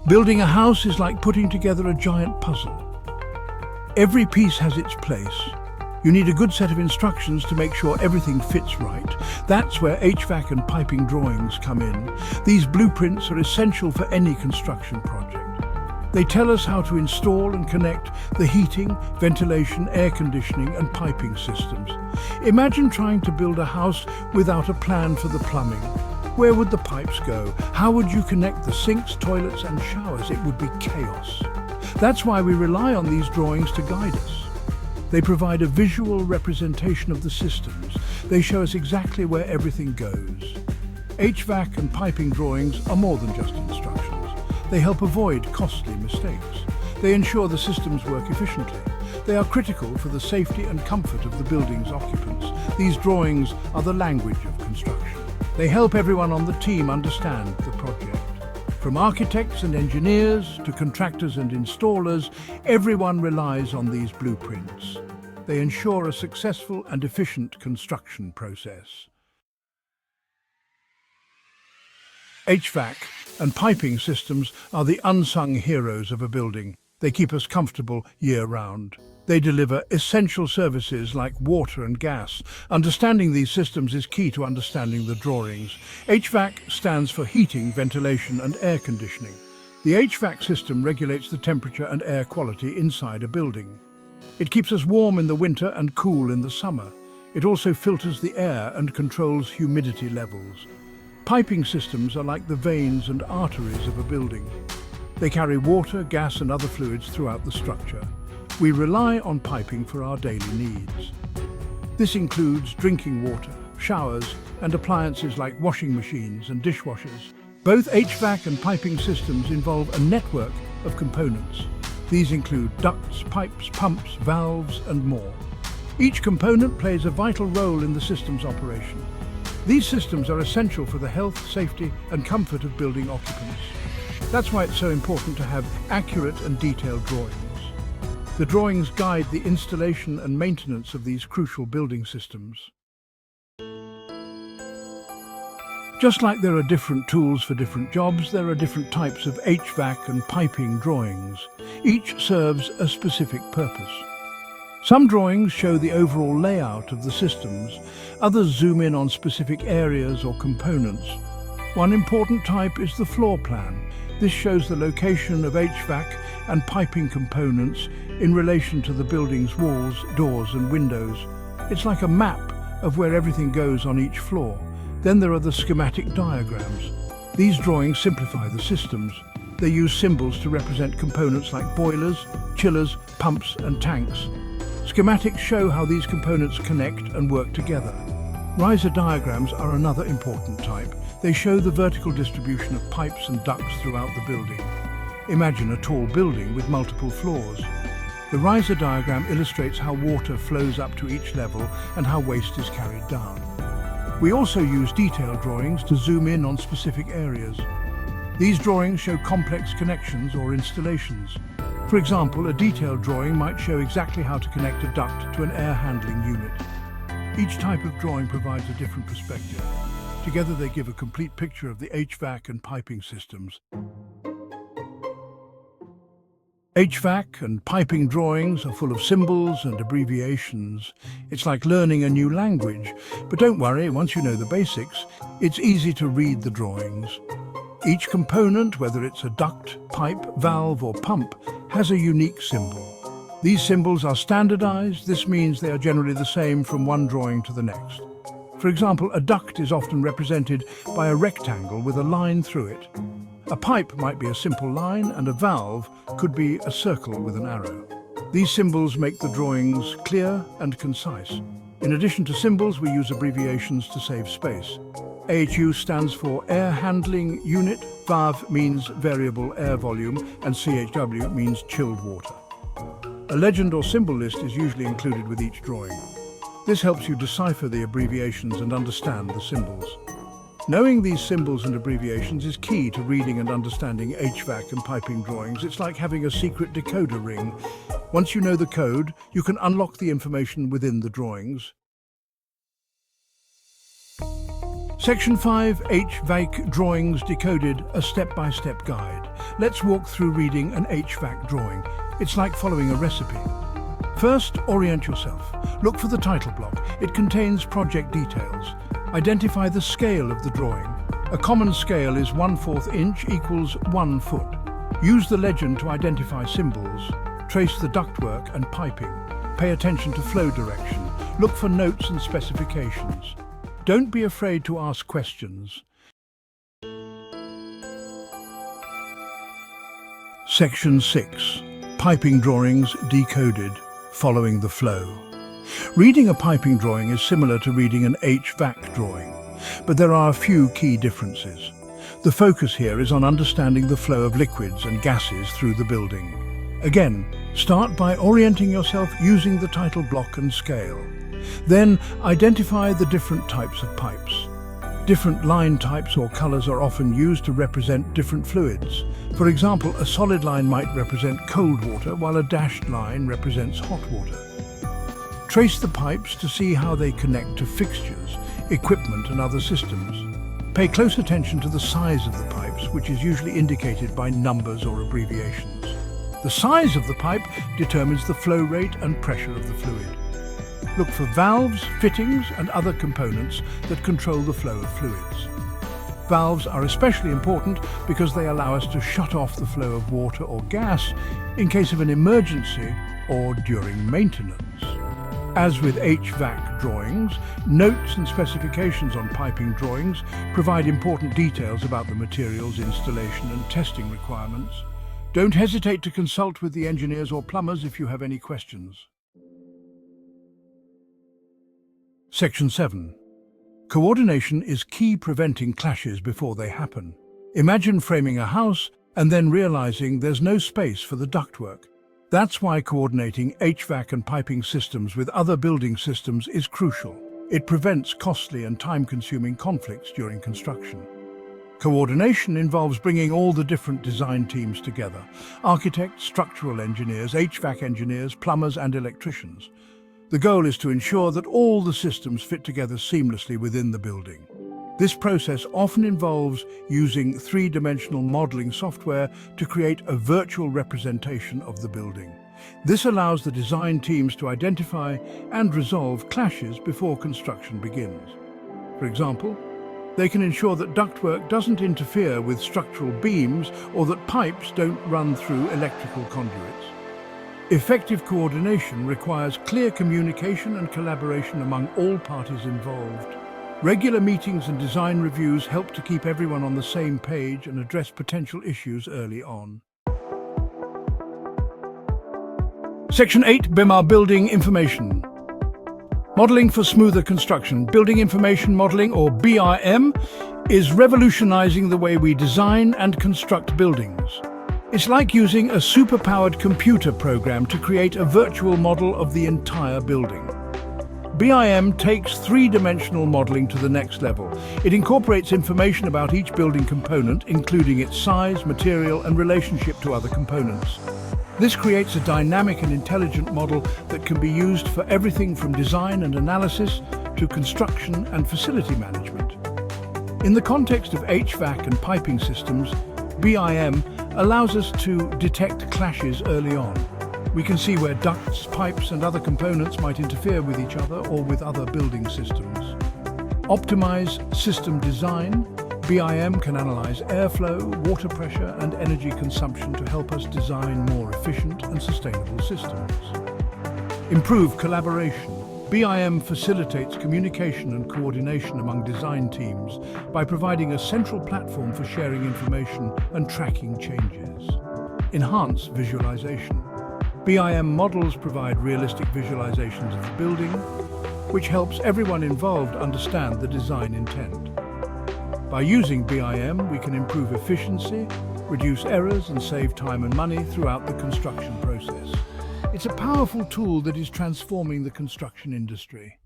Building a house is like putting together a giant puzzle. Every piece has its place. You need a good set of instructions to make sure everything fits right. That's where HVAC and piping drawings come in. These blueprints are essential for any construction project. They tell us how to install and connect the heating, ventilation, air conditioning and piping systems. Imagine trying to build a house without a plan for the plumbing. Where would the pipes go? How would you connect the sinks, toilets and showers? It would be chaos. That's why we rely on these drawings to guide us. They provide a visual representation of the systems. They show us exactly where everything goes. HVAC and piping drawings are more than just instructions. They help avoid costly mistakes. They ensure the systems work efficiently. They are critical for the safety and comfort of the building's occupants. These drawings are the language of construction. They help everyone on the team understand the project. From architects and engineers to contractors and installers, everyone relies on these blueprints. They ensure a successful and efficient construction process. HVAC and piping systems are the unsung heroes of a building. They keep us comfortable year-round. They deliver essential services like water and gas. Understanding these systems is key to understanding the drawings. HVAC stands for heating, ventilation and air conditioning. The HVAC system regulates the temperature and air quality inside a building. It keeps us warm in the winter and cool in the summer. It also filters the air and controls humidity levels. Piping systems are like the veins and arteries of a building. They carry water, gas and other fluids throughout the structure. We rely on piping for our daily needs. This includes drinking water, showers and appliances like washing machines and dishwashers. Both HVAC and piping systems involve a network of components. These include ducts, pipes, pumps, valves and more. Each component plays a vital role in the system's operation. These systems are essential for the health, safety and comfort of building occupants. That's why it's so important to have accurate and detailed drawings. The drawings guide the installation and maintenance of these crucial building systems. Just like there are different tools for different jobs, there are different types of HVAC and piping drawings. Each serves a specific purpose. Some drawings show the overall layout of the systems, others zoom in on specific areas or components. One important type is the floor plan. This shows the location of HVAC and piping components in relation to the building's walls, doors and windows. It's like a map of where everything goes on each floor. Then there are the schematic diagrams. These drawings simplify the systems. They use symbols to represent components like boilers, chillers, pumps and tanks. Schematics show how these components connect and work together. Riser diagrams are another important type. They show the vertical distribution of pipes and ducts throughout the building. Imagine a tall building with multiple floors. The riser diagram illustrates how water flows up to each level and how waste is carried down. We also use detailed drawings to zoom in on specific areas. These drawings show complex connections or installations. For example, a detailed drawing might show exactly how to connect a duct to an air handling unit. Each type of drawing provides a different perspective. Together they give a complete picture of the HVAC and piping systems. HVAC and piping drawings are full of symbols and abbreviations. It's like learning a new language. But don't worry, once you know the basics, it's easy to read the drawings. Each component, whether it's a duct, pipe, valve or pump, has a unique symbol. These symbols are standardized. This means they are generally the same from one drawing to the next. For example, a duct is often represented by a rectangle with a line through it. A pipe might be a simple line and a valve could be a circle with an arrow. These symbols make the drawings clear and concise. In addition to symbols, we use abbreviations to save space. AHU stands for Air Handling Unit, VAV means Variable Air Volume, and CHW means Chilled Water. A legend or symbol list is usually included with each drawing. This helps you decipher the abbreviations and understand the symbols. Knowing these symbols and abbreviations is key to reading and understanding HVAC and piping drawings. It's like having a secret decoder ring. Once you know the code, you can unlock the information within the drawings. Section 5, HVAC Drawings Decoded, a step-by-step guide. let's walk through reading an HVAC drawing. It's like following a recipe. First, orient yourself. Look for the title block. It contains project details. Identify the scale of the drawing. A common scale is 1/4 inch equals 1 foot. Use the legend to identify symbols. Trace the ductwork and piping. Pay attention to flow direction. Look for notes and specifications. Don't be afraid to ask questions. Section 6. Piping drawings decoded, following the flow. Reading a piping drawing is similar to reading an HVAC drawing, but there are a few key differences. The focus here is on understanding the flow of liquids and gases through the building. Again, start by orienting yourself using the title block and scale. Then identify the different types of pipes. Different line types or colors are often used to represent different fluids. For example, a solid line might represent cold water, while a dashed line represents hot water. Trace the pipes to see how they connect to fixtures, equipment and other systems. Pay close attention to the size of the pipes, which is usually indicated by numbers or abbreviations. The size of the pipe determines the flow rate and pressure of the fluid. Look for valves, fittings and other components that control the flow of fluids. Valves are especially important because they allow us to shut off the flow of water or gas in case of an emergency or during maintenance. As with HVAC drawings, notes and specifications on piping drawings provide important details about the materials, installation and testing requirements. Don't hesitate to consult with the engineers or plumbers if you have any questions. Section 7. Coordination is key preventing clashes before they happen. Imagine framing a house and then realizing there's no space for the ductwork. That's why coordinating HVAC and piping systems with other building systems is crucial. It prevents costly and time-consuming conflicts during construction. Coordination involves bringing all the different design teams together: architects, structural engineers, HVAC engineers, plumbers and electricians. The goal is to ensure that all the systems fit together seamlessly within the building. This process often involves using three-dimensional modeling software to create a virtual representation of the building. This allows the design teams to identify and resolve clashes before construction begins. For example, they can ensure that ductwork doesn't interfere with structural beams or that pipes don't run through electrical conduits. Effective coordination requires clear communication and collaboration among all parties involved. Regular meetings and design reviews help to keep everyone on the same page and address potential issues early on. Section 8. BIM Building Information. Modeling for smoother construction. Building Information Modeling, or BIM, is revolutionizing the way we design and construct buildings. It's like using a super-powered computer program to create a virtual model of the entire building. BIM takes three-dimensional modeling to the next level. It incorporates information about each building component, including its size, material, and relationship to other components. This creates a dynamic and intelligent model that can be used for everything from design and analysis to construction and facility management. In the context of HVAC and piping systems, BIM allows us to detect clashes early on. We can see where ducts, pipes and other components might interfere with each other or with other building systems. Optimize system design. BIM can analyze airflow, water pressure and energy consumption to help us design more efficient and sustainable systems. Improve collaboration. BIM facilitates communication and coordination among design teams by providing a central platform for sharing information and tracking changes. Enhance visualization. BIM models provide realistic visualizations of the building, which helps everyone involved understand the design intent. By using BIM, we can improve efficiency, reduce errors, and save time and money throughout the construction process. It's a powerful tool that is transforming the construction industry.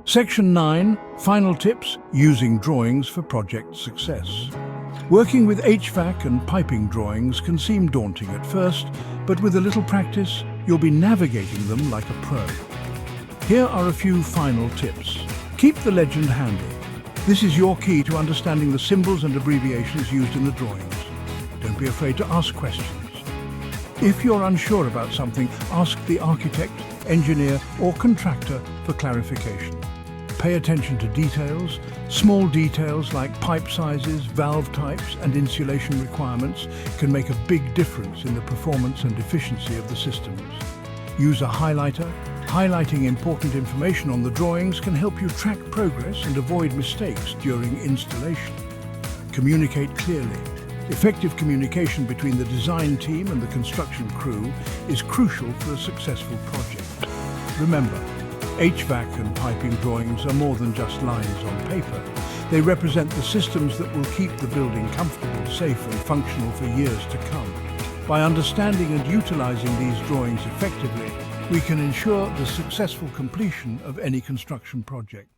Section 9. Final tips using drawings for project success. Working with HVAC and piping drawings can seem daunting at first, but with a little practice, you'll be navigating them like a pro. Here are a few final tips. Keep the legend handy. This is your key to understanding the symbols and abbreviations used in the drawings. Don't be afraid to ask questions. If you're unsure about something, ask the architect, engineer, or contractor for clarification. Pay attention to details. Small details like pipe sizes, valve types, and insulation requirements can make a big difference in the performance and efficiency of the systems. Use a highlighter. Highlighting important information on the drawings can help you track progress and avoid mistakes during installation. Communicate clearly. Effective communication between the design team and the construction crew is crucial for a successful project. Remember, HVAC and piping drawings are more than just lines on paper. They represent the systems that will keep the building comfortable, safe and functional for years to come. By understanding and utilizing these drawings effectively, we can ensure the successful completion of any construction project.